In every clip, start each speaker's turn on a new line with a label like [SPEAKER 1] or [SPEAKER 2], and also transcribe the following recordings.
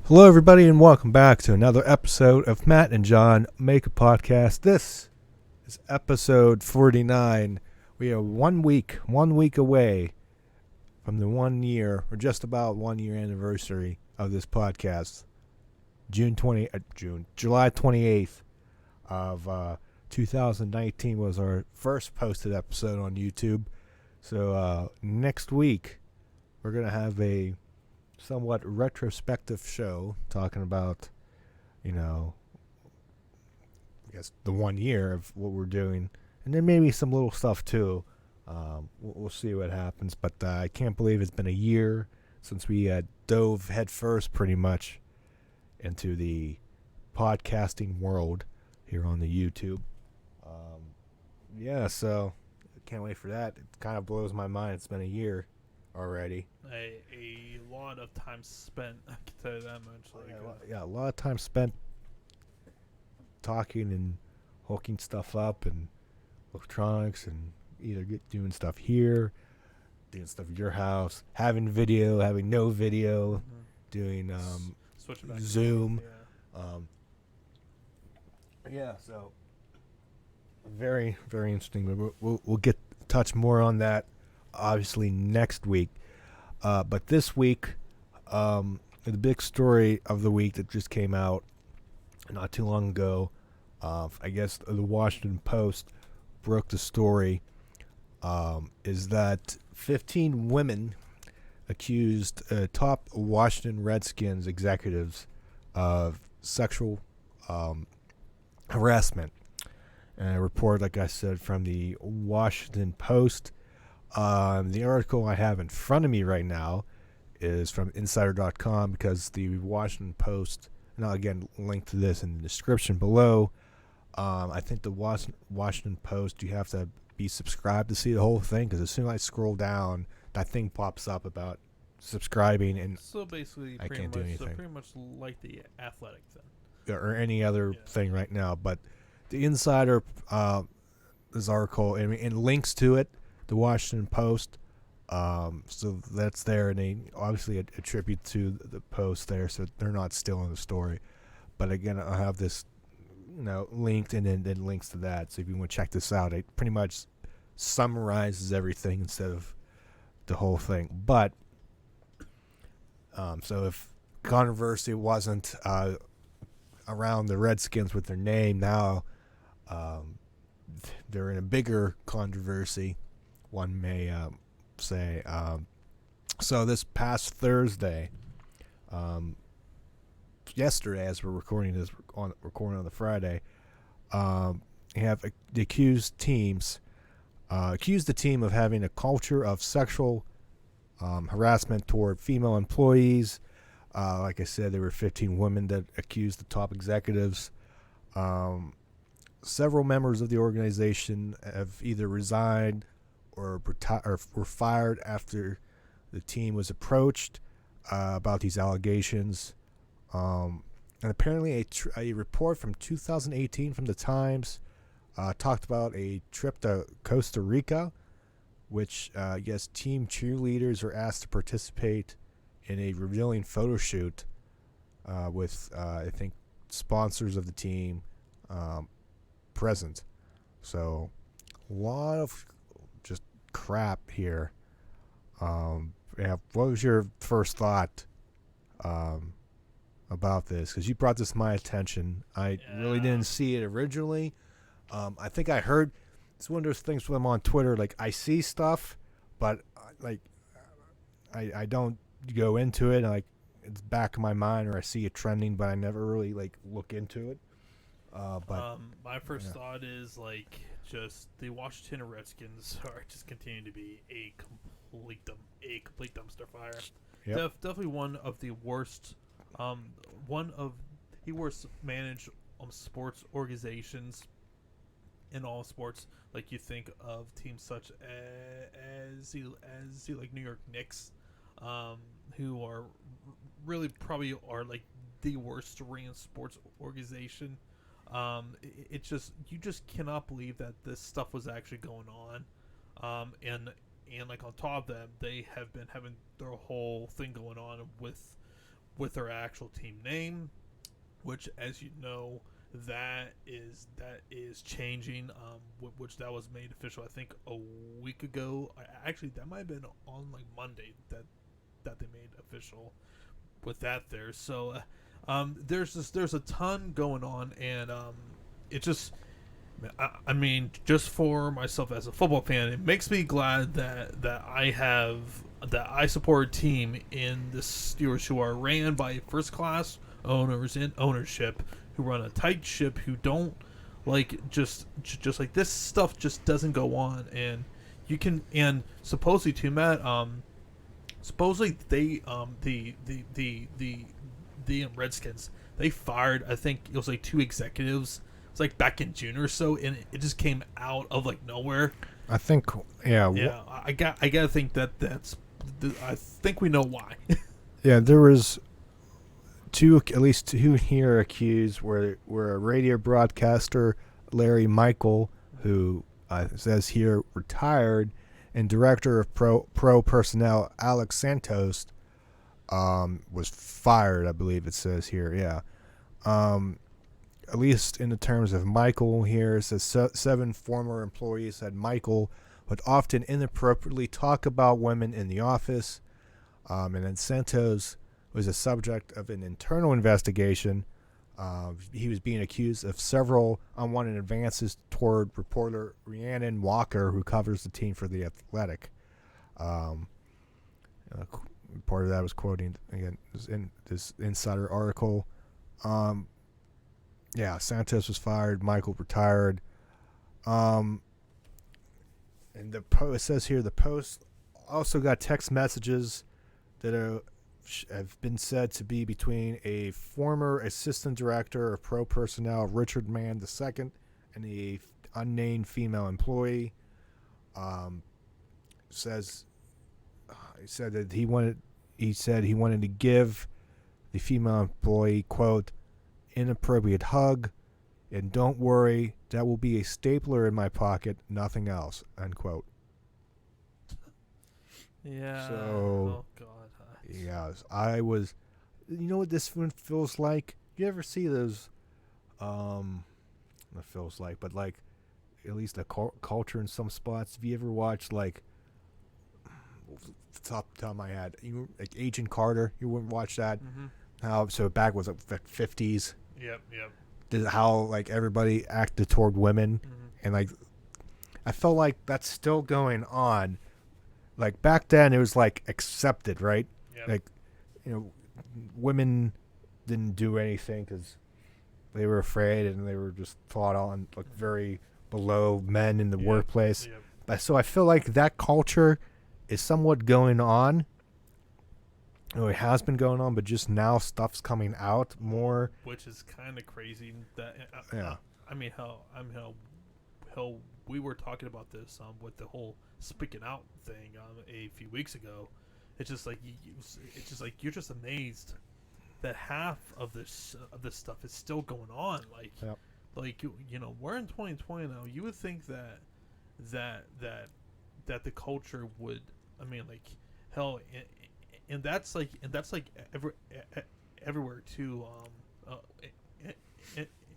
[SPEAKER 1] Hello, everybody, and welcome back to another episode of Matt and John Make a Podcast. This is episode 49. We are 1 week away from the 1 year, or just about 1 year anniversary of this podcast. July 28th of 2019 was our first posted episode on YouTube. So next week, we're going to have a somewhat retrospective show talking about, I guess the 1 year of what we're doing, and then maybe some little stuff too. We'll see what happens, but I can't believe it's been a year since we dove headfirst pretty much into the podcasting world here on the YouTube. So I can't wait for that. It kind of blows my mind. It's been a year already.
[SPEAKER 2] A lot of time spent. I can tell you that much.
[SPEAKER 1] A lot of time spent talking and hooking stuff up and electronics, and either doing stuff here, doing stuff at your house, having video, having no video, doing Zoom. So very, very interesting. We'll get touch more on that obviously next week. But this week, the big story of the week that just came out not too long ago, I guess the Washington Post broke the story, is that 15 women accused top Washington Redskins executives of sexual harassment. And a report, like I said, from the Washington Post. The article I have in front of me right now is from Insider.com, because the Washington Post, and I'll again link to this in the description below. I think the Washington Post, you have to be subscribed to see the whole thing, because as soon as I scroll down, that thing pops up about subscribing, and
[SPEAKER 2] so basically,
[SPEAKER 1] I can't do anything.
[SPEAKER 2] So pretty much like the Athletic thing,
[SPEAKER 1] or any other thing right now. But the Insider, this article, and links to it, the Washington Post, so that's there, and they obviously attribute to the Post there, so they're not stealing the story. But again, I'll have this, linked, and then links to that. So if you want to check this out, it pretty much summarizes everything instead of the whole thing. But so if controversy wasn't around the Redskins with their name, now they're in a bigger controversy, one may say. So this past Thursday, yesterday, as we're recording this on the Friday, you have the accused the team of having a culture of sexual harassment toward female employees. Like I said, there were 15 women that accused the top executives. Several members of the organization have either resigned or were fired after the team was approached about these allegations. And apparently a report from 2018 from the Times talked about a trip to Costa Rica, which yes, team cheerleaders are asked to participate in a revealing photo shoot with I think sponsors of the team present. So a lot of just crap here. What was your first thought about this? Because you brought this to my attention. I really didn't see it originally. I think I heard, it's one of those things when I'm on Twitter, like I see stuff, but like I don't go into it. Like it's back in my mind, or I see it trending, but I never really like look into it. But
[SPEAKER 2] my first thought is just the Washington Redskins are just continue to be a complete dumpster fire.
[SPEAKER 1] Yep.
[SPEAKER 2] Definitely one of the worst managed sports organizations in all sports. Like you think of teams such as like New York Knicks, who are really probably are like the worst ran sports organization. It just, you just cannot believe that this stuff was actually going on. And like on top of that, they have been having their whole thing going on with with their actual team name, which, as you know, that is changing. Which that was made official, I think, a week ago. Actually, that might have been on like Monday that they made official with that there. So there's a ton going on, and it just I mean, just for myself as a football fan, it makes me glad that I support a team in the Steelers who are ran by first class owners in ownership, who run a tight ship, who don't like just like this stuff just doesn't go on. And you can, and supposedly to Matt, supposedly they the Redskins, they fired, I think it was like 2 executives. It's like back in June or so, and it just came out of like nowhere.
[SPEAKER 1] I think, yeah.
[SPEAKER 2] Yeah, I gotta think that's. I think we know why.
[SPEAKER 1] Yeah, there was at least two here accused were a radio broadcaster, Larry Michael, who says here retired, and director of pro personnel Alex Santos was fired. I believe it says here. Yeah. At least in the terms of Michael here, it says 7 former employees said Michael would often inappropriately talk about women in the office. And then Santos was a subject of an internal investigation. He was being accused of several unwanted advances toward reporter Rhiannon Walker, who covers the team for The Athletic. Part of that was quoting, again, in this insider article. Yeah, Santos was fired. Michael retired. And it says here the Post also got text messages that have been said to be between a former assistant director of pro personnel, Richard Mann II, and a unnamed female employee. He said he wanted to give the female employee, quote, inappropriate hug, and don't worry, that will be a stapler in my pocket, nothing else, unquote.
[SPEAKER 2] Yeah.
[SPEAKER 1] So,
[SPEAKER 2] oh God.
[SPEAKER 1] yes, I was. You know what this one feels like? You ever see those? Not feels like, but like, at least the culture in some spots. Have you ever watched like? Top of my head, like Agent Carter. You wouldn't watch that.
[SPEAKER 2] Mm-hmm.
[SPEAKER 1] How so back was like 50s.
[SPEAKER 2] Yep.
[SPEAKER 1] How like everybody acted toward women, and like I felt like that's still going on. Like back then, it was like accepted, right?
[SPEAKER 2] Yep.
[SPEAKER 1] Like, women didn't do anything because they were afraid, and they were just thought on like very below men in the workplace.
[SPEAKER 2] Yep.
[SPEAKER 1] So I feel like that culture is somewhat going on. It has been going on, but just now stuff's coming out more,
[SPEAKER 2] which is kind of crazy. That
[SPEAKER 1] yeah.
[SPEAKER 2] I mean, how we were talking about this with the whole speaking out thing a few weeks ago. It's just like it's just like you're just amazed that half of this stuff is still going on. Like,
[SPEAKER 1] yep.
[SPEAKER 2] Like we're in 2020 now. You would think that the culture would. I mean, like, hell. And that's like everywhere too.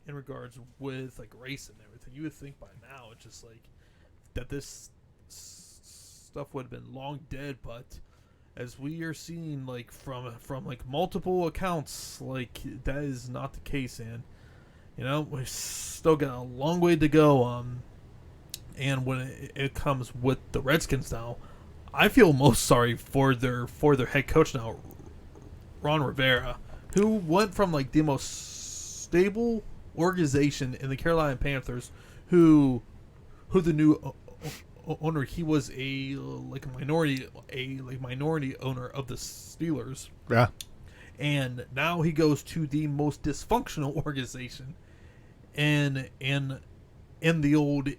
[SPEAKER 2] In regards with like race and everything, you would think by now it's just like that this stuff would have been long dead. But as we are seeing, like from like multiple accounts, like that is not the case, and we still got a long way to go. And when it comes with the Redskins now, I feel most sorry for their head coach now, Ron Rivera, who went from like the most stable organization in the Carolina Panthers, who the new owner, he was a minority owner of the Steelers.
[SPEAKER 1] Yeah.
[SPEAKER 2] And now he goes to the most dysfunctional organization in the old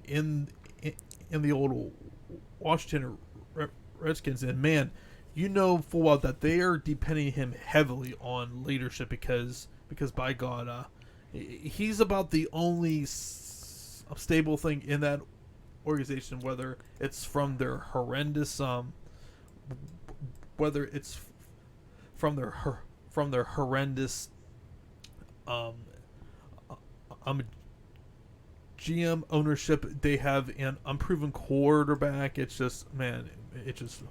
[SPEAKER 2] Washington Redskins, and man, full well that they are depending him heavily on leadership because by God, he's about the only stable thing in that organization. Whether it's from their horrendous, whether it's from their from their horrendous um, um GM ownership. They have an unproven quarterback. It's just, man, it just.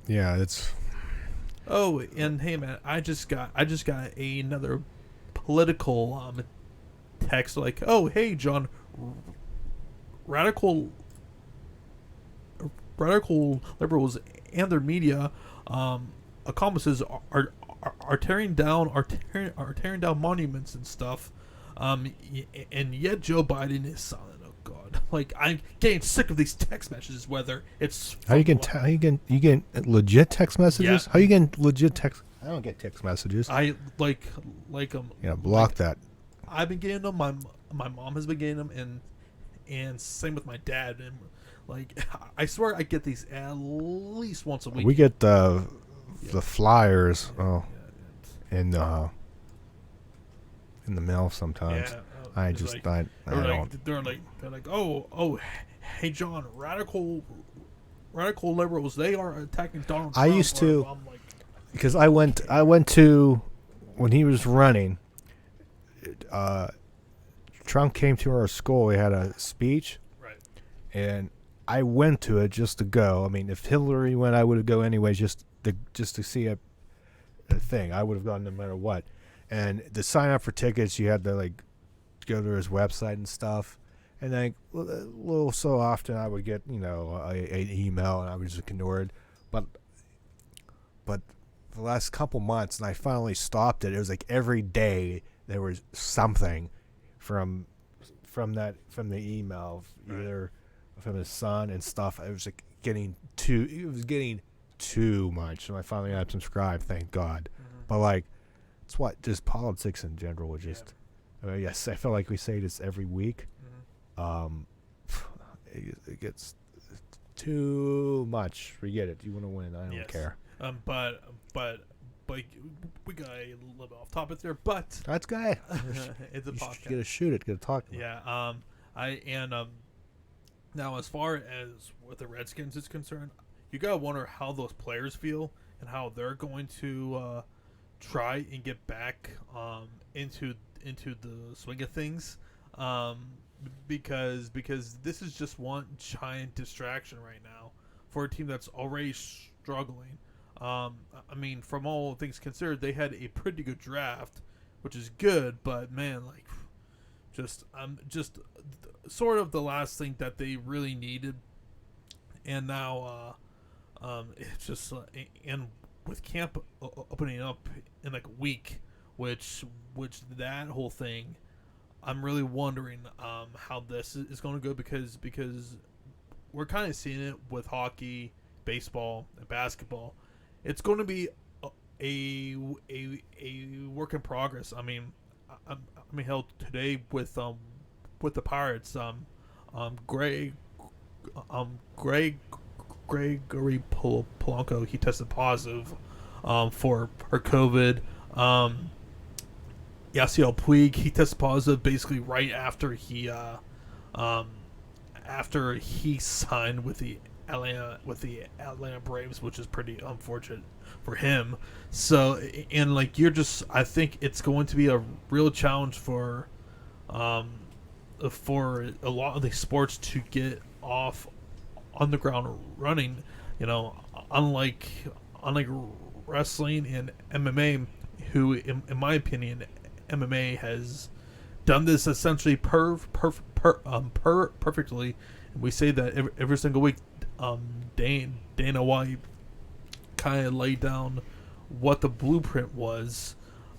[SPEAKER 1] Yeah, it's.
[SPEAKER 2] Oh, and hey, man, I just got another political text like, oh, hey, John, radical liberals and their media accomplices are tearing down monuments and stuff, and yet Joe Biden is silent. Oh God, like I'm getting sick of these text messages. Whether it's
[SPEAKER 1] How you getting legit text messages?
[SPEAKER 2] Yeah.
[SPEAKER 1] How you getting legit text? I don't get text messages.
[SPEAKER 2] I like
[SPEAKER 1] Yeah, block
[SPEAKER 2] like,
[SPEAKER 1] that.
[SPEAKER 2] I've been getting them. My mom has been getting them, and same with my dad. And like I swear I get these at least once a week.
[SPEAKER 1] We get the flyers in the mail sometimes.
[SPEAKER 2] Yeah,
[SPEAKER 1] I
[SPEAKER 2] it's
[SPEAKER 1] just
[SPEAKER 2] like,
[SPEAKER 1] I don't.
[SPEAKER 2] they're like oh hey John, radical liberals, they are attacking Donald Trump.
[SPEAKER 1] I used to,
[SPEAKER 2] I'm like,
[SPEAKER 1] because I went to when he was running. Trump came to our school. He had a speech,
[SPEAKER 2] right.
[SPEAKER 1] and I went to it just to go. I mean, if Hillary went, I would go anyways, just to see a thing. I would have gone no matter what. And to sign up for tickets, you had to like go to his website and stuff. And then a little so often, I would get an email, and I would just ignore it. But the last couple months, and I finally stopped it. It was like every day there was something from the email, either from his son and stuff. It was like getting too much, and I finally unsubscribed. Thank God.
[SPEAKER 2] Mm-hmm.
[SPEAKER 1] But like, it's just politics in general. Would just, I mean, yes, I feel like we say this every week.
[SPEAKER 2] Mm-hmm.
[SPEAKER 1] It gets too much. Forget it. You want to win? I don't care.
[SPEAKER 2] But we got a little bit off topic there. But
[SPEAKER 1] That's guy.
[SPEAKER 2] it's a
[SPEAKER 1] You
[SPEAKER 2] podcast.
[SPEAKER 1] gotta shoot it. Gotta talk.
[SPEAKER 2] Yeah. Now as far as what the Redskins is concerned, you gotta wonder how those players feel and how they're going to try and get back into the swing of things, because this is just one giant distraction right now for a team that's already struggling. I mean, from all things considered, they had a pretty good draft, which is good, but man, like, just sort of the last thing that they really needed, and now it's just and with camp opening up in like a week, which that whole thing, I'm really wondering how this is going to go, because we're kind of seeing it with hockey, baseball, and basketball. It's going to be a work in progress. I mean, hell, today with the Pirates, Gregory Polanco, he tested positive for COVID. Yasiel Puig, he tested positive basically right after he signed with the Atlanta Braves, which is pretty unfortunate for him. So, and like, I think it's going to be a real challenge for a lot of these sports to get off on the ground running. Unlike wrestling and MMA, who in my opinion, MMA has done this essentially perfectly. We say that every single week. Dana White kind of laid down what the blueprint was,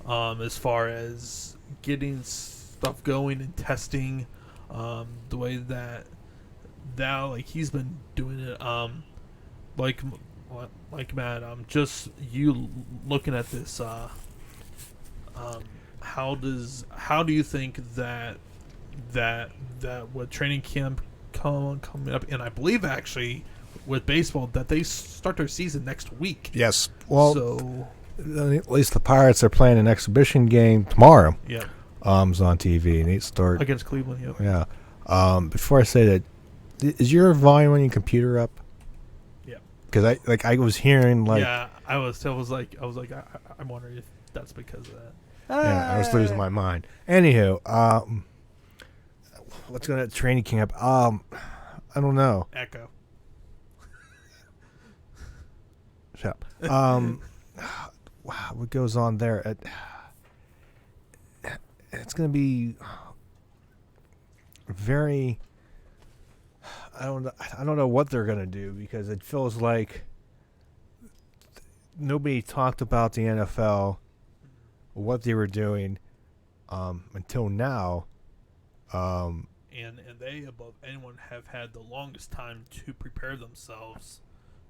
[SPEAKER 2] as far as getting stuff going and testing, the way that like he's been doing it. Like Matt, just you looking at this. How do you think that what training camp coming up, and I believe actually with baseball that they start their season next week.
[SPEAKER 1] Yes. Well,
[SPEAKER 2] so
[SPEAKER 1] at least the Pirates are playing an exhibition game tomorrow.
[SPEAKER 2] Yeah.
[SPEAKER 1] It's on TV, and it starts
[SPEAKER 2] against Cleveland. Yep.
[SPEAKER 1] Yeah. Before I say that, is your volume on your computer up?
[SPEAKER 2] Yeah.
[SPEAKER 1] Because I was hearing like.
[SPEAKER 2] Yeah, I'm wondering if that's because of that.
[SPEAKER 1] Yeah, I was losing my mind. Anywho, what's going to training camp? I don't know.
[SPEAKER 2] Echo.
[SPEAKER 1] Shut up. Wow, what goes on there? It's going to be very. I don't know what they're going to do because it feels like nobody talked about the NFL, what they were doing, until now.
[SPEAKER 2] And they, above anyone, have had the longest time to prepare themselves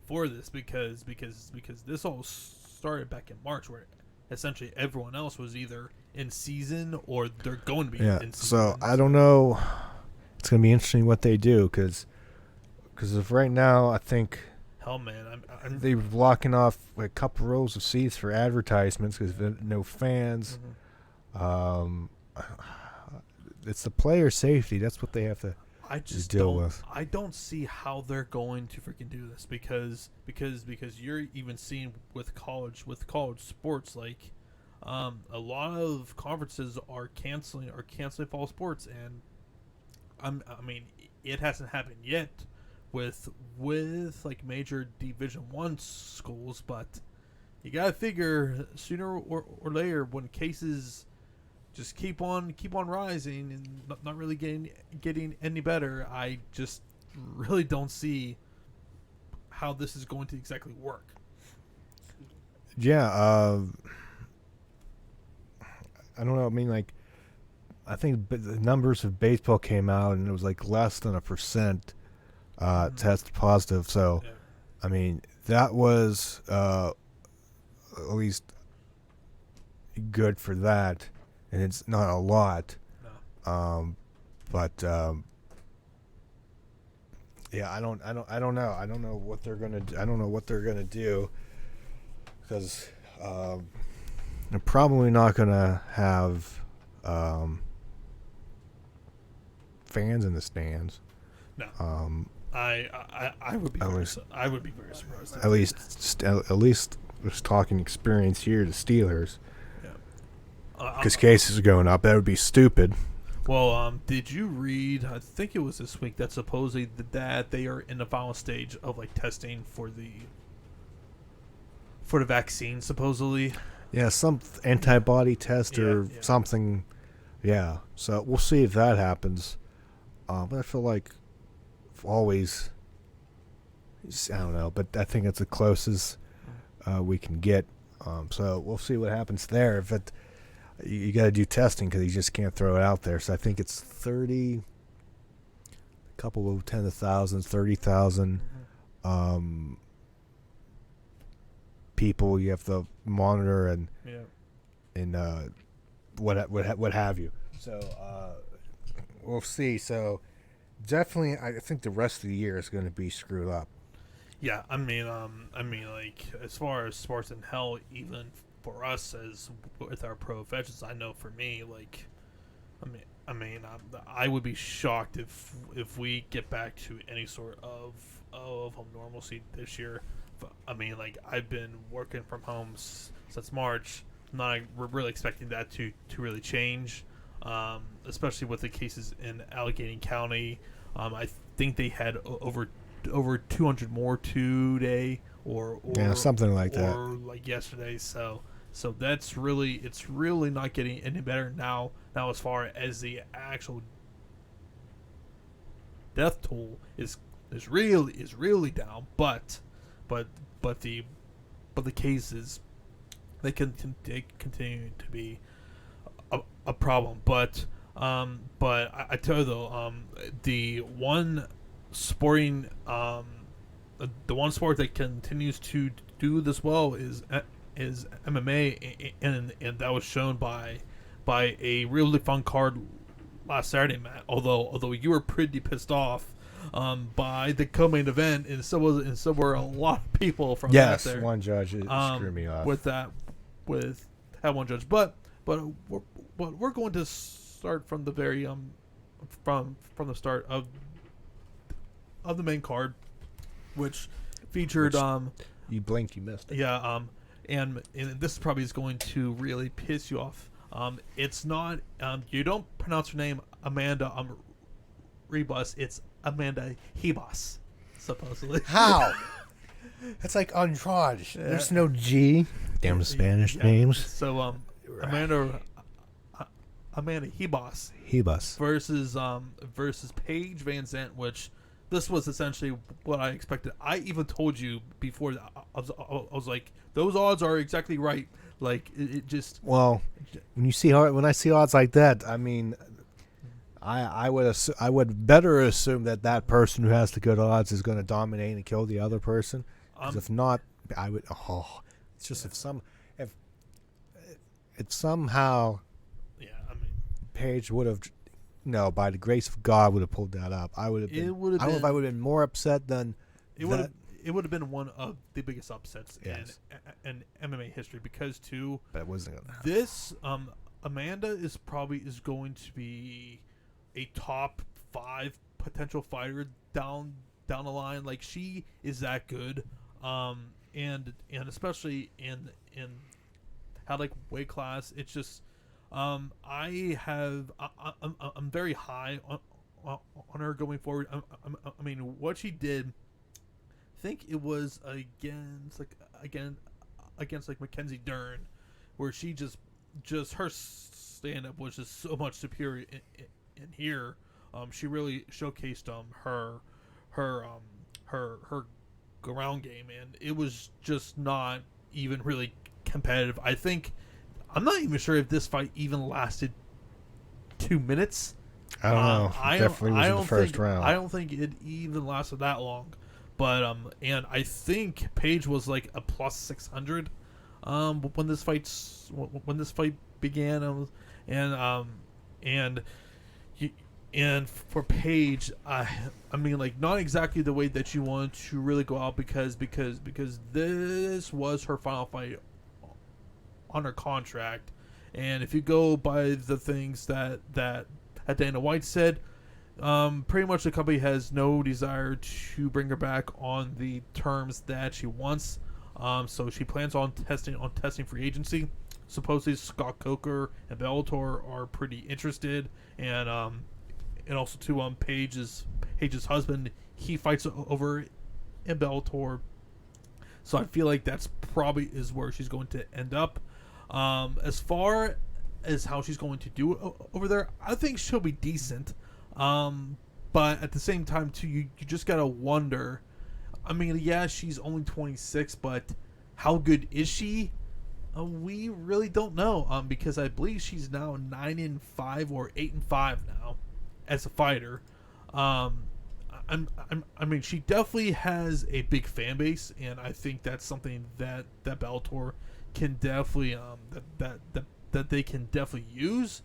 [SPEAKER 2] for this because this all started back in March, where essentially everyone else was either in season or they're going to be in season.
[SPEAKER 1] So I don't know. It's going to be interesting what they do because of right now, I think.
[SPEAKER 2] Hell, man,
[SPEAKER 1] they're blocking off a couple rows of seats for advertisements because no fans.
[SPEAKER 2] Mm-hmm.
[SPEAKER 1] It's the player safety. That's what they have to deal with.
[SPEAKER 2] I don't see how they're going to freaking do this because you're even seeing with college sports, like a lot of conferences are canceling fall sports, and I mean it hasn't happened yet with like major Division I schools, but you gotta figure sooner or later when cases just keep on rising and not really getting any better, I just really don't see how this is going to exactly work.
[SPEAKER 1] Yeah, I don't know. I mean, like, I think the numbers of baseball came out and it was like less than 1% test positive. So,
[SPEAKER 2] Yeah.
[SPEAKER 1] I mean, that was at least good for that. And it's not a lot,
[SPEAKER 2] No.
[SPEAKER 1] but yeah, I don't know. I don't know what they're gonna do. I don't know what they're gonna do because they're probably not gonna have fans in the stands.
[SPEAKER 2] No. I would be I would be very surprised.
[SPEAKER 1] At least just talking experience here, the Steelers. Because
[SPEAKER 2] Yeah.
[SPEAKER 1] cases are going up. That would be stupid.
[SPEAKER 2] Well, did you read? I think it was this week that supposedly that they are in the final stage of like testing for the vaccine. Supposedly,
[SPEAKER 1] Yeah, some antibody test or something. Yeah, so we'll see if that happens. But I feel like always, I don't know. But I think it's the closest we can get. So we'll see what happens there. If it. You got to do testing because you just can't throw it out there. So I think it's 30, a couple of 10 of thousands, 30,000 people you have to monitor and what have you. So we'll see. So definitely, I think the rest of the year is going to be screwed up.
[SPEAKER 2] Yeah, I mean, like as far as sports and hell, even for us as with our professions, I know for me, like, I would be shocked if we get back to any sort of normalcy this year. I mean, like, I've been working from home since March. We're really expecting that to really change, especially with the cases in Allegheny County. I think they had over 200 more today, or
[SPEAKER 1] something like that,
[SPEAKER 2] or like yesterday. So it's really not getting any better now. Now, as far as the actual death toll is really down, but the cases they continue to be a problem. But I tell you though, the one sport that continues to do this well is MMA, and that was shown by a really fun card last Saturday, Matt. Although you were pretty pissed off by the co-main event, and so were a lot of people from that there.
[SPEAKER 1] One judge screwed me off
[SPEAKER 2] with that one judge. But we're going to start from the very from the start of the main card, which featured
[SPEAKER 1] You blinked, you missed it.
[SPEAKER 2] Yeah. And this probably is going to really piss you off. It's not. You don't pronounce her name Amanda Rebus. It's Amanda Hebos, supposedly.
[SPEAKER 1] How? That's like Andrade. There's no G. Damn Spanish names.
[SPEAKER 2] So Amanda Hebos
[SPEAKER 1] Hebus.
[SPEAKER 2] versus Paige Van Zandt, which this was essentially what I expected. I even told you before that I was like, those odds are exactly right. Like it just.
[SPEAKER 1] Well, when I see odds like that, I mean, I would better assume that person who has the good odds is going to dominate and kill the other person. Because if not, I would. Oh, it's just if somehow.
[SPEAKER 2] Yeah, I mean,
[SPEAKER 1] Paige would have, no, by the grace of God, would have pulled that up. I would have been. I don't know if I would have been more upset than.
[SPEAKER 2] It would have been one of the biggest upsets in MMA history because
[SPEAKER 1] But it wasn't gonna happen.
[SPEAKER 2] this Amanda is going to be a top 5 potential fighter down the line. Like she is that good, and especially in how like weight class. It's just I'm very high on her going forward. I mean, what she did. I think it was against like Mackenzie Dern, where she just her stand up was just so much superior in here. She really showcased her ground game, and it was just not even really competitive. I'm not even sure if this fight even lasted 2 minutes.
[SPEAKER 1] I don't know. Definitely was in the first round.
[SPEAKER 2] I don't think it even lasted that long. But and I think Paige was like a plus 600 when this fight began, and for Paige, I mean, like, not exactly the way that you want to really go out because this was her final fight on her contract, and if you go by the things that Dana White said. Pretty much the company has no desire to bring her back on the terms that she wants. So she plans on testing free agency. Supposedly Scott Coker and Bellator are pretty interested, and also too Paige's husband, he fights over in Bellator. So I feel like that's probably is where she's going to end up. As far as how she's going to do over there, I think she'll be decent. But at the same time too, you just gotta wonder. I mean, yeah, she's only 26, but how good is she? We really don't know. Because I believe she's now 9-5 or 8-5 now as a fighter. I mean, she definitely has a big fan base, and I think that's something that Bellator can definitely that they can definitely use.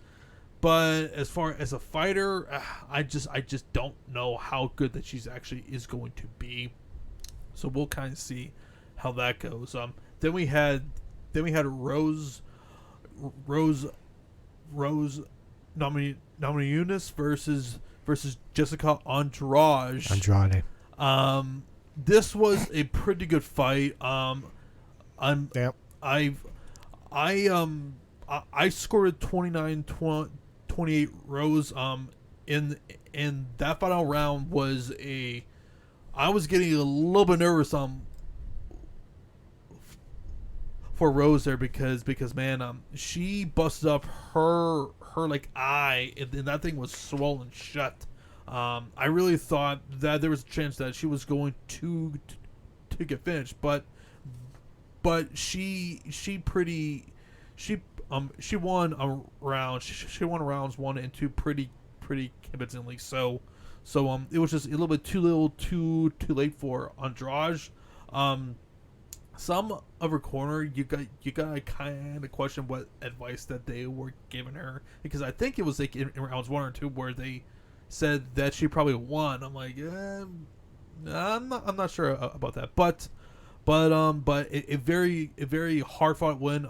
[SPEAKER 2] But as far as a fighter, I just don't know how good that she's actually is going to be. So we'll kind of see how that goes. Then we had Rose Namajunas versus Jessica Andrade. This was a pretty good fight. I scored 29-28 Rose. In that final round was I was getting a little bit nervous for Rose there because man, she busted up her like eye, and that thing was swollen shut. I really thought that there was a chance that she was going to get finished, but she won a round. She won rounds 1 and 2 pretty convincingly. So it was just a little bit too late for Andrade. Some of her corner, you got kind of question what advice that they were giving her, because I think it was like in rounds 1 or 2 where they said that she probably won. I'm like, I'm not sure about that, but a very hard fought win.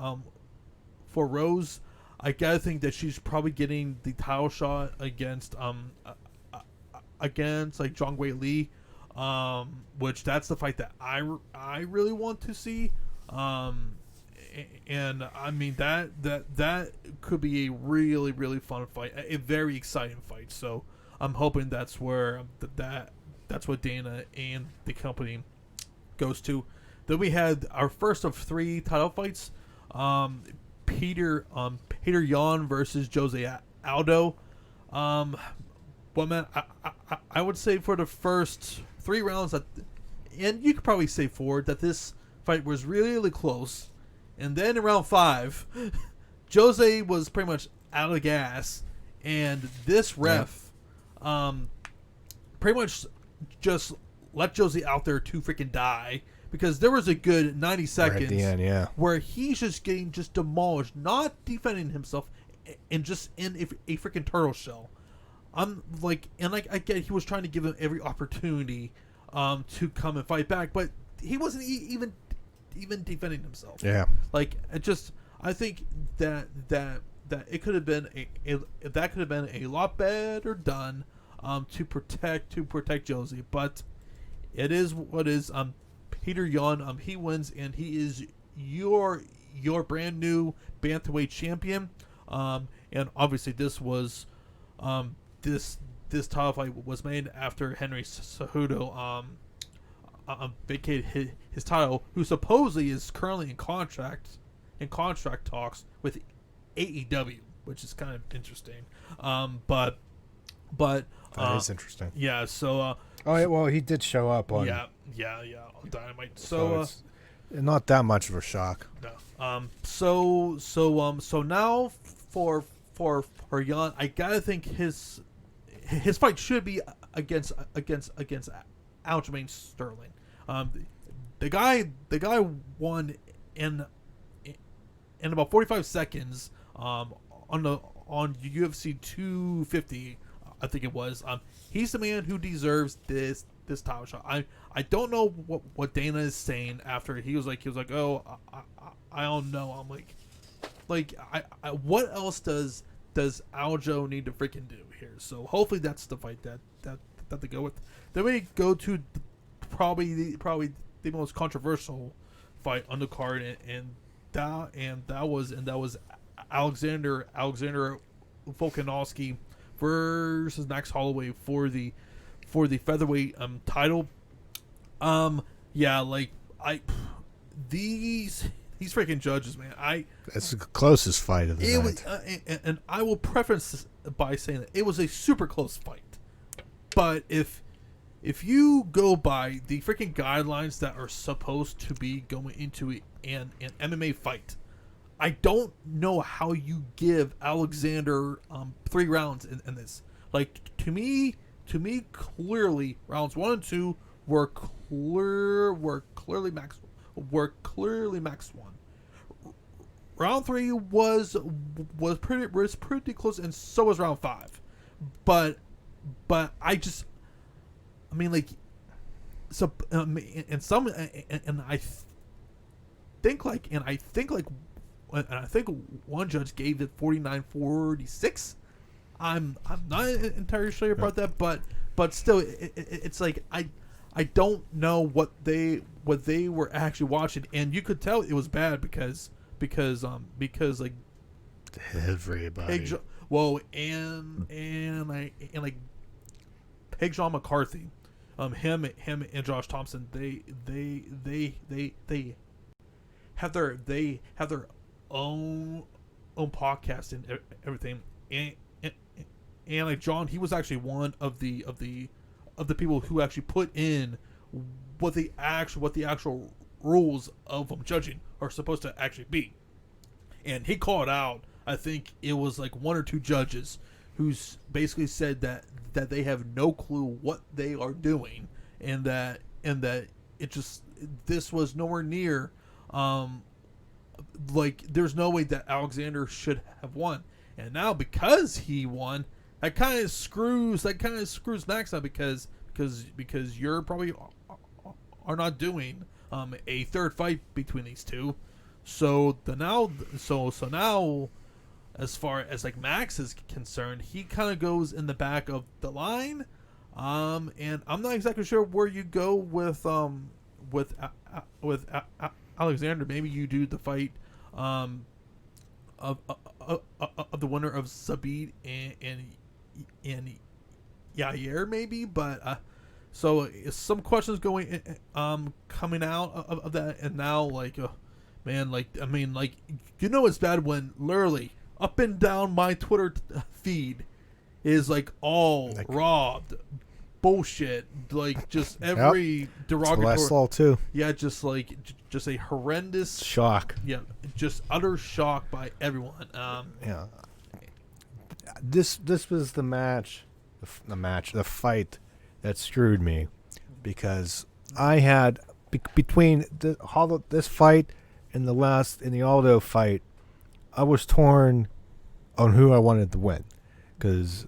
[SPEAKER 2] For Rose, I gotta think that she's probably getting the title shot against like Zhang Wei Li. which that's the fight that I really want to see. And I mean that could be a really really fun fight, a very exciting fight. So I'm hoping that's where that's what Dana and the company goes to. Then we had our first of 3 title fights. Peter Yan versus Jose Aldo. Well, man, I would say for the first 3 rounds and you could probably say 4, that this fight was really, really close. And then in round 5, Jose was pretty much out of gas, and this ref, pretty much just let Jose out there to freaking die, because there was a good 90 seconds
[SPEAKER 1] at the end,
[SPEAKER 2] where he's just getting just demolished, not defending himself, and just in a freaking turtle shell. I'm like, and like I get he was trying to give him every opportunity to come and fight back, but he wasn't even defending himself.
[SPEAKER 1] Yeah.
[SPEAKER 2] Like I think that it could have been a lot better done to protect Josie, but it is what is. Peter Yan, he wins, and he is your brand new bantamweight champion. And obviously this was this title fight was made after Henry Cejudo vacated his title, who supposedly is currently in contract talks with AEW, which is kind of interesting. But
[SPEAKER 1] that is interesting.
[SPEAKER 2] Yeah. So.
[SPEAKER 1] Well, he did show up on.
[SPEAKER 2] Yeah. On Dynamite. So
[SPEAKER 1] it's not that much of a shock.
[SPEAKER 2] No. So now for Yan, I gotta think his fight should be against Aljamain Sterling. The guy won in about 45 seconds on UFC 250, I think it was. He's the man who deserves this title shot. I don't know what Dana is saying after he was like oh I don't know. I'm like I what else does Aljo need to freaking do here? So hopefully that's the fight that they go with. Then we go to probably the most controversial fight on the card, and that was Alexander Volkanovski versus Max Holloway for the featherweight title. These freaking judges, man.
[SPEAKER 1] That's the closest fight of the night.
[SPEAKER 2] And I will preface this by saying that it was a super close fight. But if you go by the freaking guidelines that are supposed to be going into an MMA fight, I don't know how you give Alexander 3 rounds in this. Like, to me, clearly rounds 1 and 2 were clearly max 1. Round 3 was pretty close, and so was round 5. But I mean, like, so and I think one judge gave it 49-46. I'm not entirely sure about that, but still, it's like I don't know what they were actually watching, and you could tell it was bad because like
[SPEAKER 1] everybody.
[SPEAKER 2] And Peg John McCarthy, him and Josh Thompson, they have their own podcast and everything, and like John, he was actually one of the people who actually put in what the actual rules of judging are supposed to actually be, and he called out, I think it was like 1 or 2 judges who's basically said that they have no clue what they are doing, and that it just, this was nowhere near like, there's no way that Alexander should have won. And now because he won, that kind of screws Max up, because you're probably are not doing a third fight between these two. So now as far as like Max is concerned, he kind of goes in the back of the line. And I'm not exactly sure where you go with Alexander. Maybe you do the fight um of the winner of Zabit and Yair, maybe. But so some questions going coming out of that, and now like man, like I mean, like it's bad when literally up and down my Twitter feed is like all
[SPEAKER 1] Like,
[SPEAKER 2] robbed bullshit, like just
[SPEAKER 1] yep.
[SPEAKER 2] every
[SPEAKER 1] That's what I
[SPEAKER 2] derogatory.
[SPEAKER 1] saw too.
[SPEAKER 2] Yeah, just like just a horrendous
[SPEAKER 1] Shock.
[SPEAKER 2] yeah, just utter shock by everyone.
[SPEAKER 1] Yeah. This was the match, the fight that screwed me, because I had between this fight and the Aldo fight, I was torn on who I wanted to win, because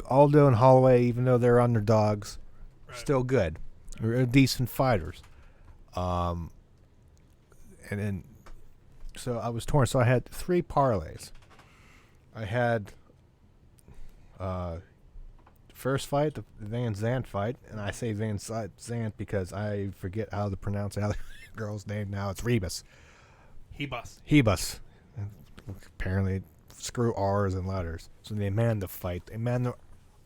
[SPEAKER 1] Aldo and Holloway, even though they're underdogs,
[SPEAKER 2] Right.
[SPEAKER 1] still good. They're decent fighters. And then, so I was torn. So I had 3 parlays. I had first fight, the Van Zandt fight, and I say Van Zandt because I forget how to pronounce the other girl's name now. It's Rebus. Hebus. Apparently, screw R's and letters. So the Amanda fight, the Amanda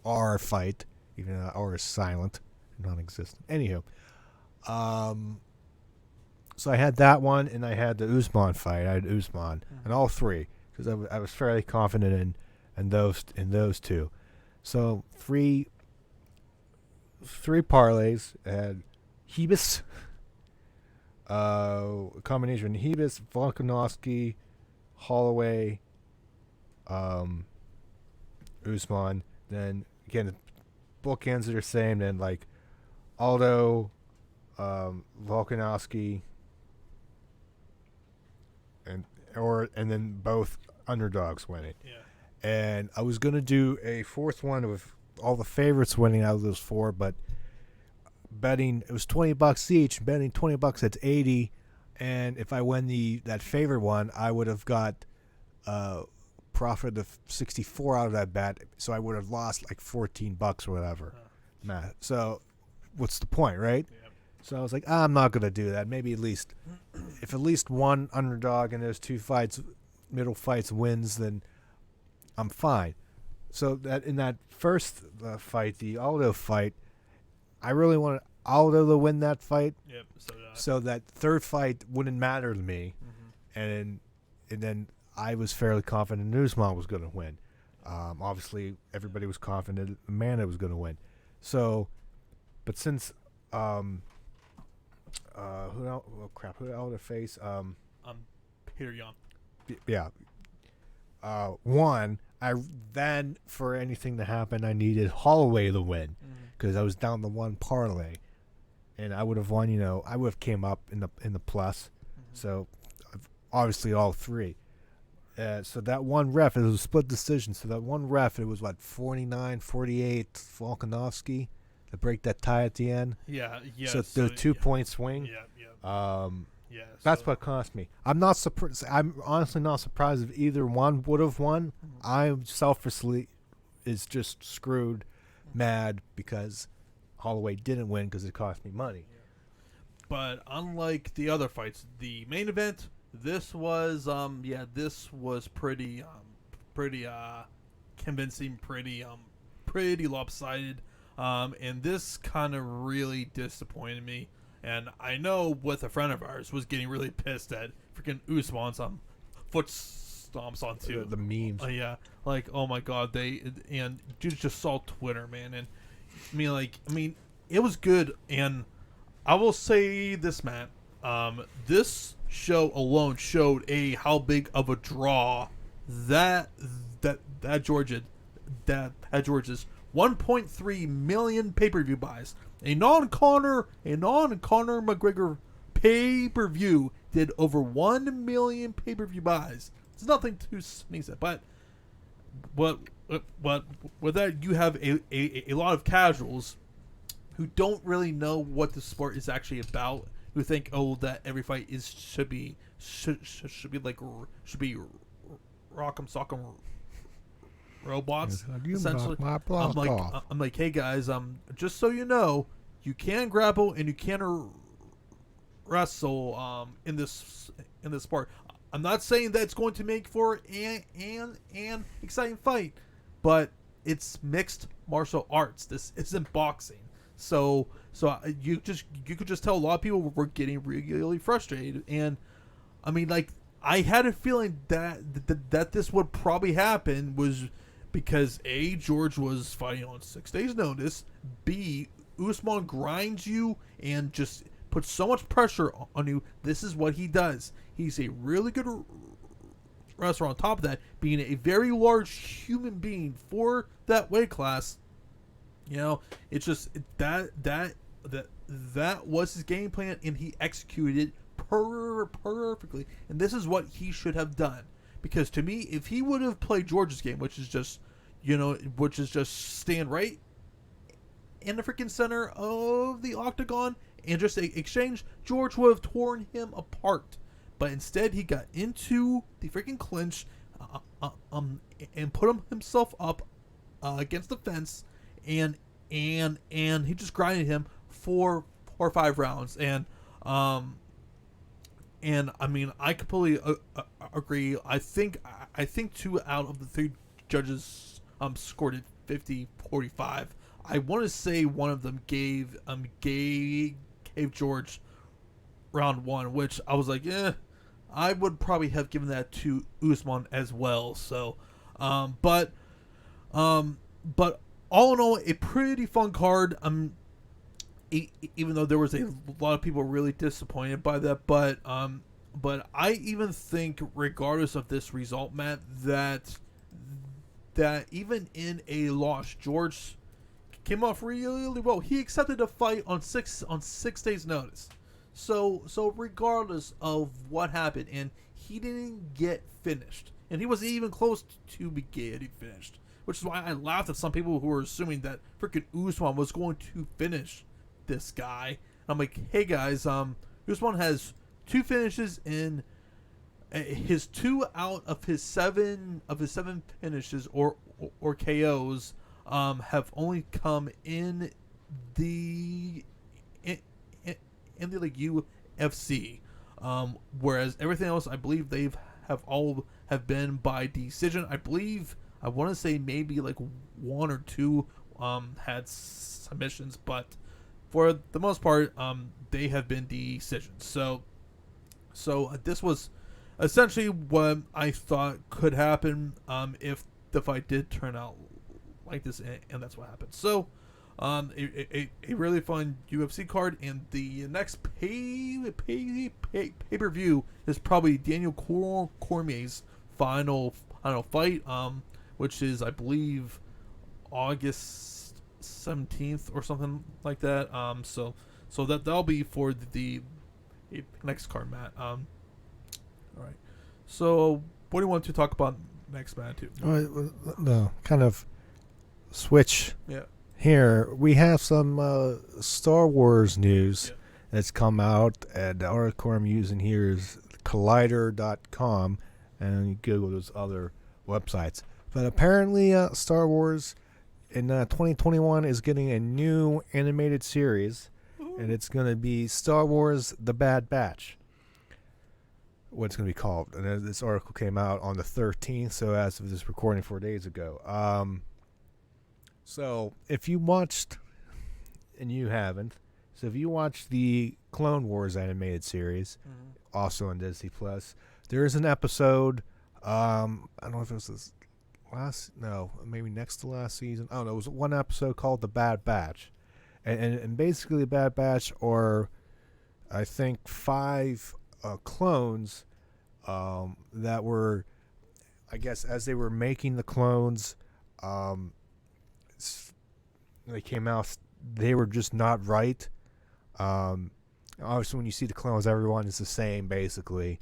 [SPEAKER 1] R fight, even though R is silent, non-existent. Anywho, so I had that one, and I had the Usman fight. I had Usman, and all 3, because I was fairly confident in those 2. So 3 parlays. I had Hebus, a combination of Hebus, Volkanovski, Holloway, Usman. Then again, the bookends are the same. Then like Aldo, Volkanovski, and then both underdogs winning.
[SPEAKER 2] Yeah.
[SPEAKER 1] And I was gonna do a 4th one with all the favorites winning out of those 4, but betting, it was $20 each. Betting $20, that's 80. And if I win that favorite one, I would have got profit of 64 out of that bet. So I would have lost like $14 or whatever. Matt. So what's the point, right?
[SPEAKER 2] Yep.
[SPEAKER 1] So I was like, I'm not gonna do that. Maybe if at least one underdog in those 2 middle fights wins, then I'm fine. So that in that first fight, the Aldo fight, I really wanted Aldo to win that fight.
[SPEAKER 2] Yep.
[SPEAKER 1] So that 3rd fight wouldn't matter to me,
[SPEAKER 2] Mm-hmm.
[SPEAKER 1] and then I was fairly confident Usman was going to win. Obviously, everybody was confident Amanda was going to win. So, but since who else? Oh crap! Who else to face?
[SPEAKER 2] Peter Young.
[SPEAKER 1] Yeah. One, I then for anything to happen, I needed Holloway to win because I was down to 1 parlay, and I would have won. I would have came up in the plus. So obviously all 3. So that one ref, it was a split decision. So that one ref, it was 49-48 Volkanovski to break that tie at the end.
[SPEAKER 2] Yeah.
[SPEAKER 1] So the 2-point swing.
[SPEAKER 2] Yeah. Yeah.
[SPEAKER 1] That's what cost me. I'm not surprised. I'm honestly not surprised if either one would have won. I selfishly is just screwed, mad because Holloway didn't win because it cost me money.
[SPEAKER 2] But unlike the other fights, the main event, this was pretty convincing, pretty lopsided, and this kind of really disappointed me. And I know with a friend of ours was getting really pissed at freaking Usman's foot stomps onto
[SPEAKER 1] The memes.
[SPEAKER 2] yeah, like oh my god, and dude just saw Twitter, man, and I mean it was good, and I will say this, Matt, this show alone showed how big of a draw that Georgia's 1.3 million pay-per-view buys. A non-Conor McGregor pay-per-view did over 1 million pay-per-view buys. It's nothing to sneeze at, but with that, you have a lot of casuals who don't really know what the sport is actually about, who think that every fight should be rock'em sock'em robots.
[SPEAKER 1] You
[SPEAKER 2] Essentially,
[SPEAKER 1] knocked my block off.
[SPEAKER 2] I'm like, hey guys, just so you know, you can grapple and you can wrestle in this sport. I'm not saying that it's going to make for an exciting fight, but it's mixed martial arts. This isn't boxing. So you could just tell a lot of people were getting really frustrated, and I mean, like, I had a feeling that this would probably happen was because A, George was fighting on 6 days notice, B, Usman grinds you and just puts so much pressure on you. This is what he does. He's a really good wrestler. On top of that, being a very large human being for that weight class, you know, it's just that was his game plan, and he executed perfectly. And this is what he should have done. Because to me, if he would have played George's game, which is just stand right in the freaking center of the octagon and just exchange, George would have torn him apart. But instead, he got into the freaking clinch, and put himself up against the fence, and he just grinded him for 4 or 5 rounds. And I mean, I completely agree. I think 2 out of the 3 judges scored it 50-45. I want to say one of them gave George round 1, which I was like, I would probably have given that to Usman as well. So, but all in all, a pretty fun card. Even though there was a lot of people really disappointed by that, but I even think, regardless of this result, Matt, that even in a loss, George came off really well. He accepted a fight on 6 days notice. So regardless of what happened, and he didn't get finished, and he wasn't even close to be getting finished, which is why I laughed at some people who were assuming that freaking Usman was going to finish this guy. I'm like, hey guys, Usman has 2 finishes in his 2 out of his 7 finishes or KOs have only come in the like UFC, whereas everything else, I believe have been by decision. I want to say maybe like 1 or 2 had submissions, but for the most part, they have been decisions. So this was essentially what I thought could happen if the fight did turn out like this, and that's what happened. So, a really fun UFC card, and the next pay-per-view is probably Daniel Cormier's final fight, which is, I believe, August 17th or something like that. So that'll be for the next card, Matt. All right. So what do you want to talk about next, Matt? Too?
[SPEAKER 1] No, kind of switch.
[SPEAKER 2] Yeah.
[SPEAKER 1] Here we have some Star Wars news that's come out, and the article I'm using here is Collider.com, and you Google those other websites. But apparently, Star Wars in 2021 is getting a new animated series, and it's going to be Star Wars: The Bad Batch. What it's going to be called, and this article came out on the 13th, so as of this recording 4 days ago. So if you watched, and you haven't, so if you watched the Clone Wars animated series, also on Disney Plus, there is an episode. I don't know if it was this maybe next to last season. I don't know. It was one episode called The Bad Batch, and basically the Bad Batch are, I think, 5 clones that were, I guess, as they were making the clones, they came out, they were just not right. Obviously, when you see the clones, everyone is the same, basically,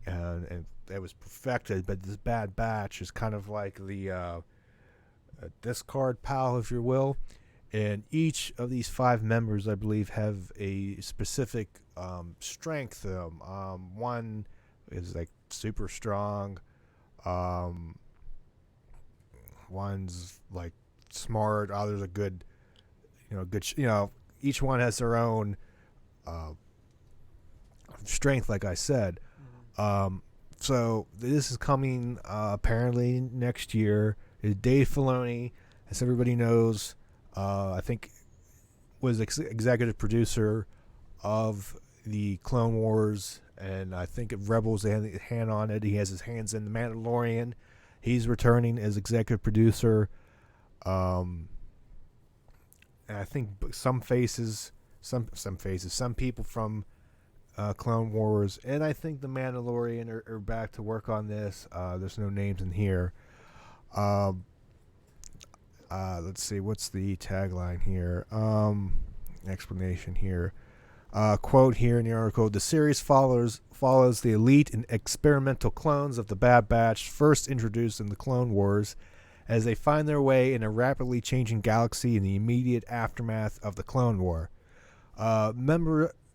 [SPEAKER 1] and it was perfected. But this Bad Batch is kind of like the discard pile, if you will. And each of these 5 members, I believe, have a specific strength to them. One is like super strong. one's like smart, others are good. Each one has their own uh, strength, like I said.
[SPEAKER 2] Mm-hmm.
[SPEAKER 1] So this is coming apparently next year. Dave Filoni, as everybody knows, I think was executive producer of the Clone Wars, and I think Rebels had a hand on it. He has his hands in the Mandalorian. He's returning as executive producer. And I think some people from Clone Wars, and I think the Mandalorian are back to work on this. There's no names in here. Let's see, what's the tagline here? Explanation here. Quote here in the article: the series follows the elite and experimental clones of the Bad Batch, first introduced in the Clone Wars, as they find their way in a rapidly changing galaxy in the immediate aftermath of the Clone War.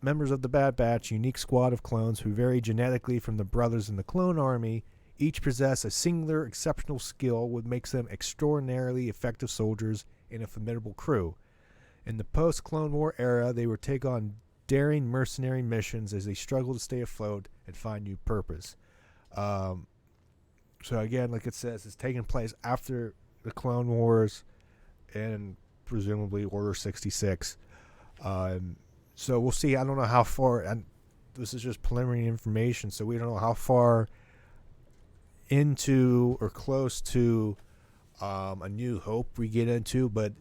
[SPEAKER 1] Members of the Bad Batch, unique squad of clones who vary genetically from the brothers in the Clone Army, each possess a singular exceptional skill which makes them extraordinarily effective soldiers in a formidable crew. In the post-Clone War era, they would take on daring mercenary missions as they struggle to stay afloat and find new purpose. So again, like it says, it's taking place after the Clone Wars and presumably Order 66. So we'll see. I don't know how far, and this is just preliminary information, so we don't know how far into or close to A New Hope we get into, but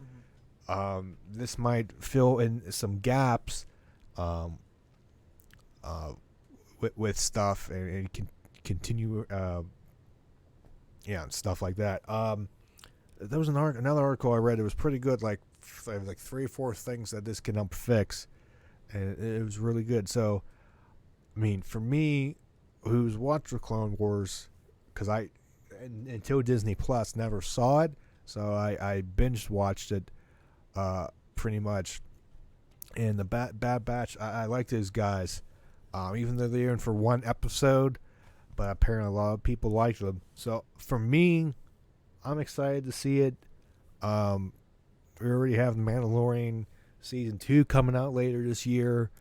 [SPEAKER 1] this might fill in some gaps with stuff and continue, and stuff like that. There was another article I read. It was pretty good, like 3 or 4 things that this can fix, and it was really good. So, I mean, for me, who's watched the Clone Wars, because until Disney Plus never saw it, so I binge watched it pretty much. And the Bad Batch, I like those guys, even though they're in for one episode, but apparently a lot of people like them. So for me, I'm excited to see it. We already have The Mandalorian season 2 coming out later this year.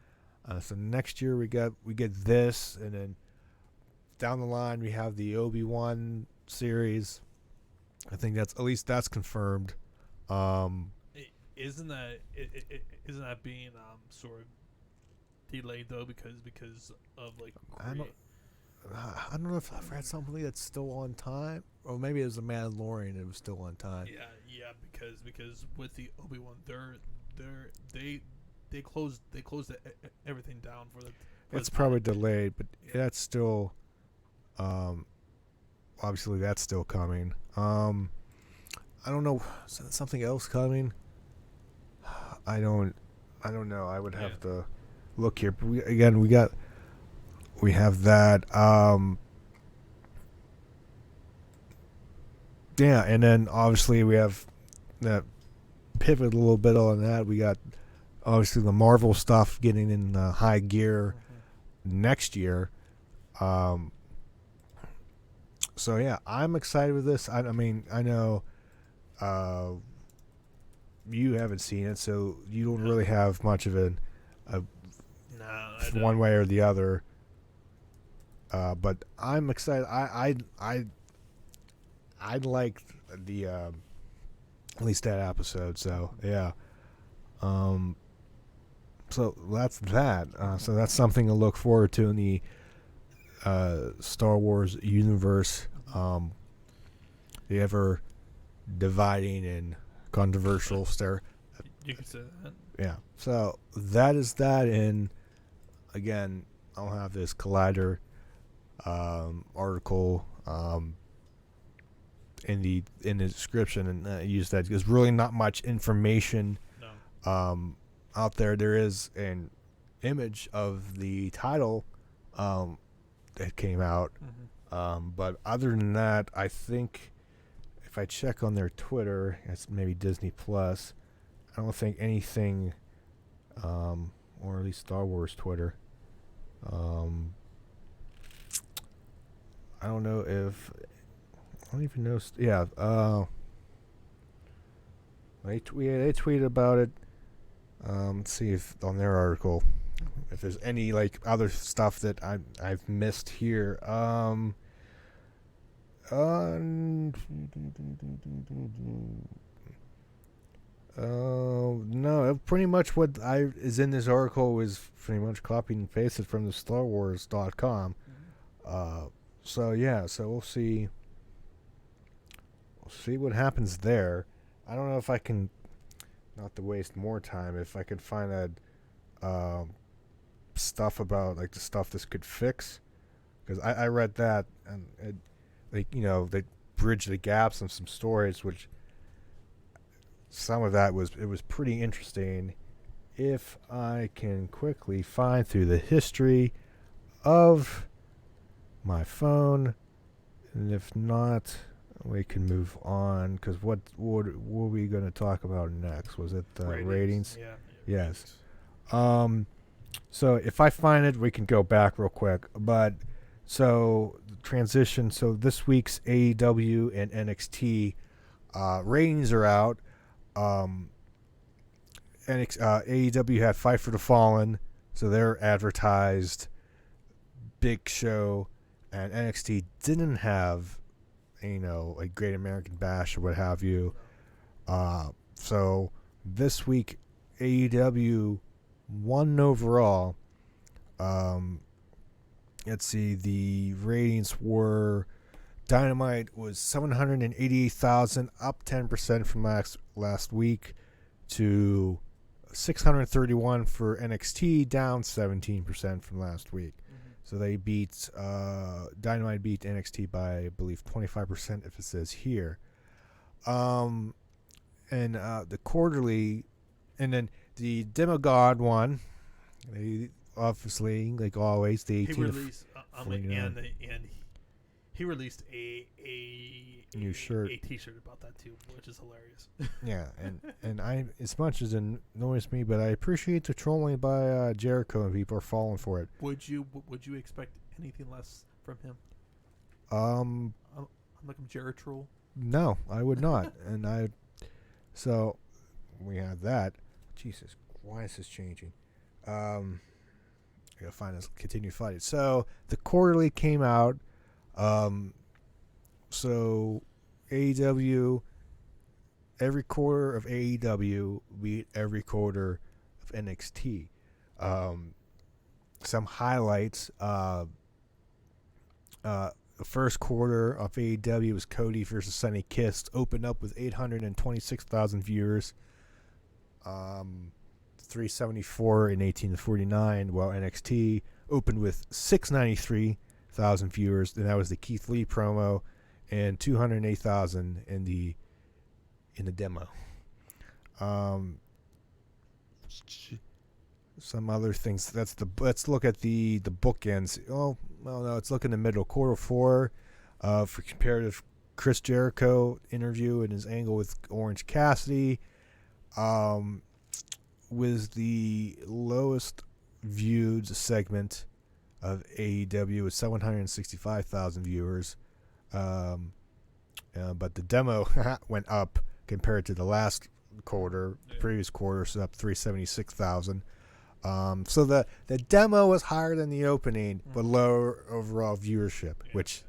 [SPEAKER 1] So next year we get this, and then down the line we have the Obi-Wan series. I think that's confirmed.
[SPEAKER 2] Isn't that being sort of delayed though because of like
[SPEAKER 1] I don't know if I've read something that's still on time, or maybe it was The Mandalorian. It was still on time.
[SPEAKER 2] Yeah, because with the Obi-Wan, they closed everything down for the.
[SPEAKER 1] It's probably delayed, but that's still, obviously that's still coming. I don't know, something else coming. I don't know. I would have to look here. But we have that. Yeah, and then obviously we have that pivot a little bit on that. We got obviously the Marvel stuff getting in high gear next year. So yeah, I'm excited with this. I mean, I know you haven't seen it, so you don't really have much of a one way or the other. But I'm excited. I liked the at least that episode. So yeah. So that's that. So that's something to look forward to in the Star Wars universe. The ever dividing and controversial
[SPEAKER 2] You could say that.
[SPEAKER 1] Yeah. So that is that, and again, I'll have this Collider article in the description, and use that. There's really not much information out there. There is an image of the title that came out, but other than that, I think if I check on their Twitter, it's maybe Disney Plus. I don't think anything, or at least Star Wars Twitter. I don't know if I don't even know. Yeah. They tweeted about it. Let's see if on their article if there's any like other stuff that I've missed here. No, pretty much what I is in this article was pretty much copied and pasted from the StarWars.com. So yeah, so we'll see. We'll see what happens there. I don't know if I can, not to waste more time, if I could find that stuff about like the stuff this could fix, because I read that and it, like they bridge the gaps of some stories, which some of that was pretty interesting. If I can quickly find through the history of my phone, and if not, we can move on. Because what were we going to talk about next? Was it the ratings?
[SPEAKER 2] Yeah.
[SPEAKER 1] Yes. So if I find it, we can go back real quick. But so transition. So this week's AEW and NXT ratings are out. AEW had Fight for the Fallen, so they're advertised big show, and NXT didn't have, a Great American Bash or what have you. So this week, AEW won overall. Let's see, the ratings were Dynamite was 788,000, up 10% from last week, to 631 for NXT, down 17% from last week.
[SPEAKER 2] Mm-hmm.
[SPEAKER 1] So they beat Dynamite beat NXT by, I believe, 25%, if it says here. And the quarterly, and then the Demogod one. They obviously, like always, the 18
[SPEAKER 2] he released
[SPEAKER 1] and
[SPEAKER 2] he released a
[SPEAKER 1] new shirt,
[SPEAKER 2] a T-shirt about that too, which is hilarious.
[SPEAKER 1] Yeah, and I, as much as it annoys me, but I appreciate the trolling by Jericho, and people are falling for it.
[SPEAKER 2] Would you expect anything less from him?
[SPEAKER 1] I'm
[SPEAKER 2] like a Jericho troll.
[SPEAKER 1] No, I would not. So we have that. Jesus, why is this changing? I gotta find this. Continue fighting. So the quarterly came out. So AEW, every quarter of AEW beat every quarter of NXT. Some highlights. The first quarter of AEW was Cody versus Sonny Kiss. Opened up with 826,000 viewers. 374 in 1849, while NXT opened with 693,000 viewers, and that was the Keith Lee promo, and 208,000 in the demo. Some other things. Let's look at the bookends. Oh, well, no, let's look in the middle. Quarter 4, for comparative, Chris Jericho interview and his angle with Orange Cassidy. Was the lowest viewed segment of AEW with 765,000 viewers. But the demo went up compared to the last quarter, previous quarter, so up 376,000. So the demo was higher than the opening, but lower overall viewership, which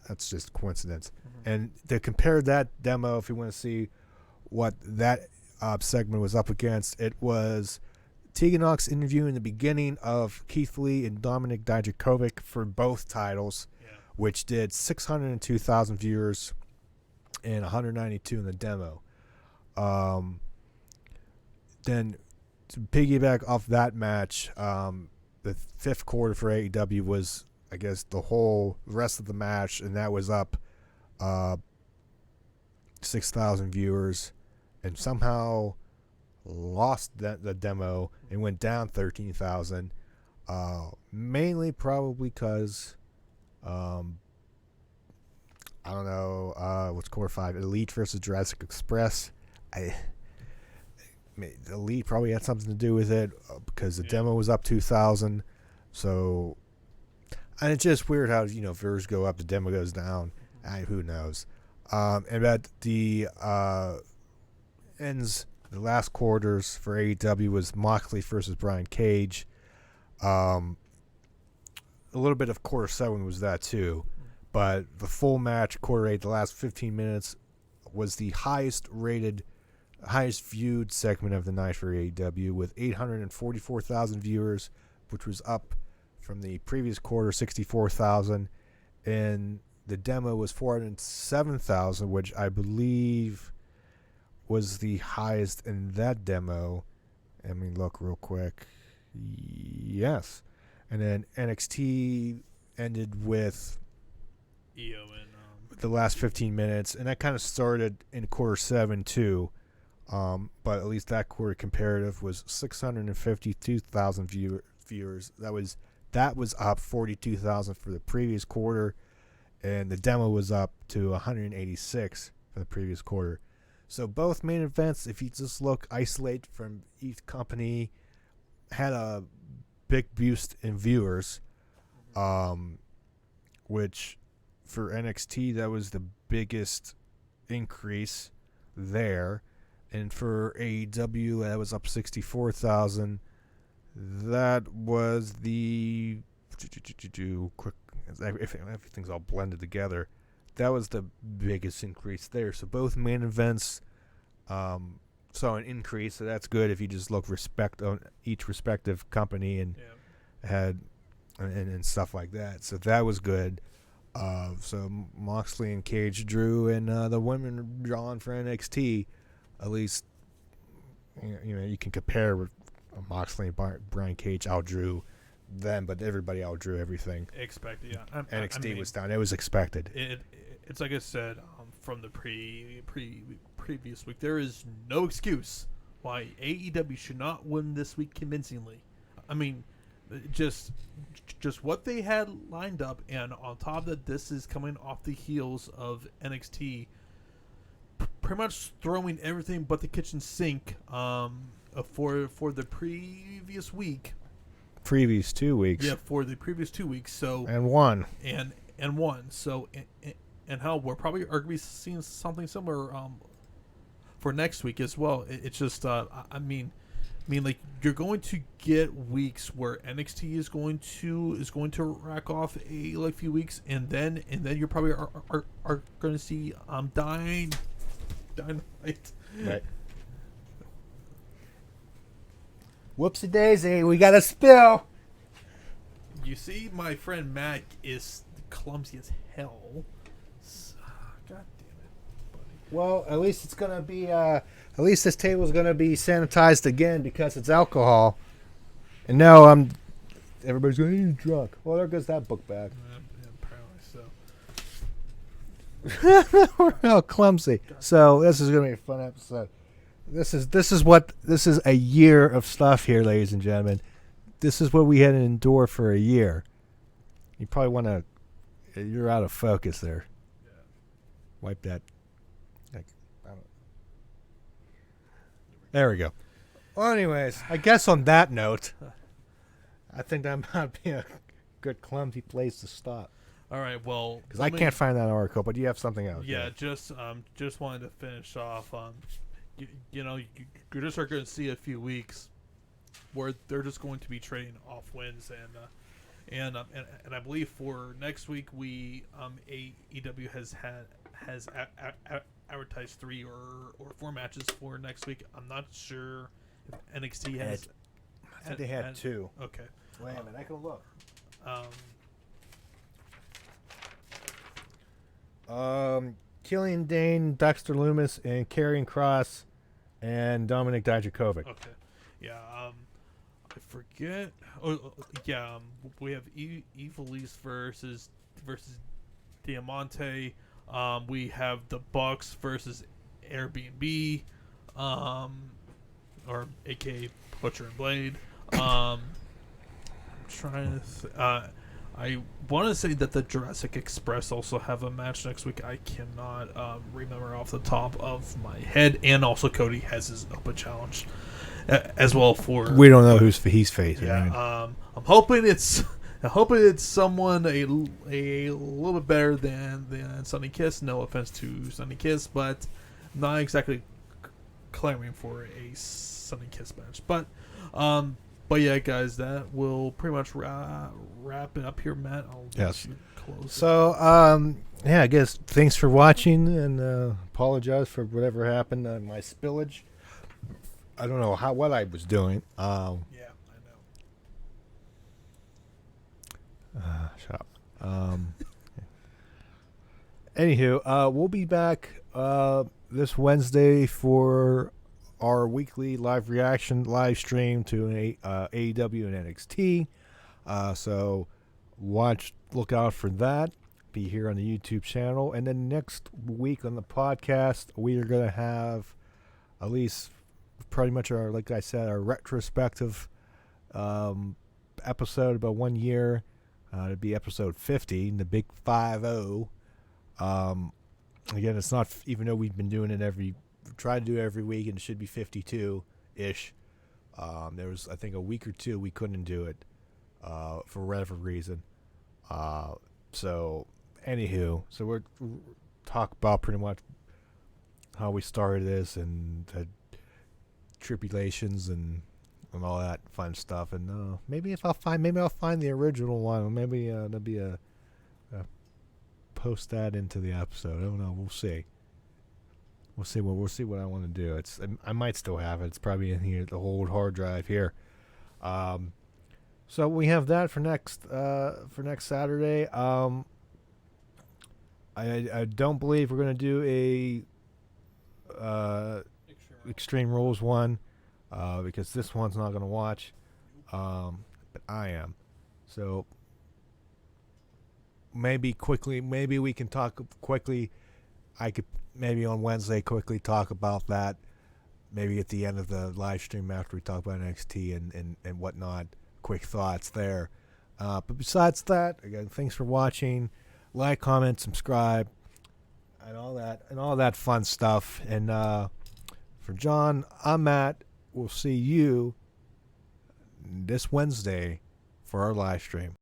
[SPEAKER 1] that's just coincidence. And to compare that demo, if you want to see what that segment was up against, it was Tegan Nox interview in the beginning of Keith Lee and Dominik Dijakovic for both titles, which did 602,000 viewers and 192 in the demo. Then to piggyback off that match, the fifth quarter for AEW was, I guess, the whole rest of the match, and that was up 6,000 viewers, and somehow lost the demo and went down 13,000. Mainly probably because I don't know, what's quarter 5, Elite versus Jurassic Express. Elite probably had something to do with it, because the demo was up 2,000. So, and it's just weird how, viewers go up, the demo goes down. Who knows? And that the ends the last quarters for AEW was Moxley versus Brian Cage. A little bit of quarter 7 was that too, but the full match, quarter 8, the last 15 minutes was the highest viewed segment of the night for AEW with 844,000 viewers, which was up from the previous quarter, 64,000, and the demo was 407,000, which I believe was the highest in that demo. Let me look real quick. Yes. And then NXT ended with
[SPEAKER 2] EO and
[SPEAKER 1] the last 15 minutes, and that kind of started in quarter 7 too. But at least that quarter comparative was 652,000 viewers. That was up 42,000 for the previous quarter, and the demo was up to 186 for the previous quarter. So both main events, if you just look isolate from each company, had a big boost in viewers, which for NXT, that was the biggest increase there. And for AEW, that was up 64,000. That was the quick. Everything's all blended together. That was the biggest increase there. So both main events saw an increase. So that's good if you just look on each respective company and had and stuff like that. So that was good. So Moxley and Cage drew, and the women are drawn for NXT. At least you can compare with Moxley and Brian Cage outdrew them, but everybody outdrew everything.
[SPEAKER 2] Expected, yeah.
[SPEAKER 1] NXT was down. It was expected.
[SPEAKER 2] It's like I said from the previous week. There is no excuse why AEW should not win this week convincingly. I mean, just what they had lined up, and on top of that, this is coming off the heels of NXT pretty much throwing everything but the kitchen sink for the previous week.
[SPEAKER 1] Previous 2 weeks.
[SPEAKER 2] Yeah, for the previous 2 weeks. So
[SPEAKER 1] and one.
[SPEAKER 2] And one. So and hell, we're probably are going to be seeing something similar for next week as well. It's just I mean, like, you're going to get weeks where NXT is going to rack off a few weeks, and then you're probably are going to see Dynamite.
[SPEAKER 1] Right. Whoopsie daisy, we got a spill.
[SPEAKER 2] You see, my friend Mac is clumsy as hell. God damn it, buddy.
[SPEAKER 1] Well, at least it's gonna be. At least this table's gonna be sanitized again because it's alcohol. And now everybody's going, he's drunk. Well, there goes that book bag.
[SPEAKER 2] Apparently so.
[SPEAKER 1] We're all clumsy. So this is gonna be a fun episode. This is a year of stuff here, ladies and gentlemen. This is what we had to endure for a year. You probably want to. You're out of focus there.
[SPEAKER 2] Yeah.
[SPEAKER 1] Wipe that. There we go. Well, anyways, I guess on that note, I think that might be a good clumsy place to stop.
[SPEAKER 2] All right. Well,
[SPEAKER 1] because I can't find that article, but you have something else.
[SPEAKER 2] Yeah. Just wanted to finish off. You're just going to see a few weeks where they're just going to be trading off wins, and I believe for next week AEW has advertised 3 or 4 matches for next week. I'm not sure if NXT has.
[SPEAKER 1] I think they had 2.
[SPEAKER 2] Okay.
[SPEAKER 1] Wait a minute, I can look. Killian Dane, Dexter Lumis, and Karrion Kross, and Dominic Dijakovic.
[SPEAKER 2] Okay. Yeah. I forget. Oh, yeah. We have Evilise versus Diamante. We have the Bucks versus Airbnb, or AKA Butcher and Blade. I'm trying to. I want to say that the Jurassic Express also have a match next week. I cannot remember off the top of my head. And also Cody has his open challenge as well for.
[SPEAKER 1] We don't know who's he's facing.
[SPEAKER 2] Yeah.
[SPEAKER 1] Right?
[SPEAKER 2] I'm hoping it's someone a little bit better than Sonny Kiss. No offense to Sonny Kiss, but not exactly clamoring for a Sunny Kiss match. But yeah, guys, that will pretty much wrap it up here, Matt. I'll let
[SPEAKER 1] Yes.
[SPEAKER 2] you close.
[SPEAKER 1] So, yeah, I guess thanks for watching, and apologize for whatever happened on my spillage. I don't know what I was doing.
[SPEAKER 2] Yeah, I know.
[SPEAKER 1] Shut up. Anywho, we'll be back this Wednesday for our weekly live reaction live stream to an AEW and NXT. So look out for that. Be here on the YouTube channel, and then next week on the podcast, we are going to have at least pretty much like I said, our retrospective episode about 1 year. It'd be episode 50, the big 50. Again, it's not, even though we've been doing it try to do it every week, and it should be 52-ish. There was, I think, a week or two we couldn't do it for whatever reason. So, anywho, so we're talk about pretty much how we started this and the tribulations and all that fun stuff. And maybe I'll find the original one. Maybe there'll be a post that into the episode. I don't know. We'll see. We'll see what I want to do. I might still have it. It's probably in here, the whole hard drive here. So we have that for next Saturday. I don't believe we're going to do a Extreme Rules one because this one's not going to watch. But I am. So maybe we can talk quickly. I could maybe on Wednesday quickly talk about that. Maybe at the end of the live stream after we talk about NXT and whatnot. Quick thoughts there. But besides that, again, thanks for watching. Like, comment, subscribe, and all that fun stuff. And for John, I'm Matt. We'll see you this Wednesday for our live stream.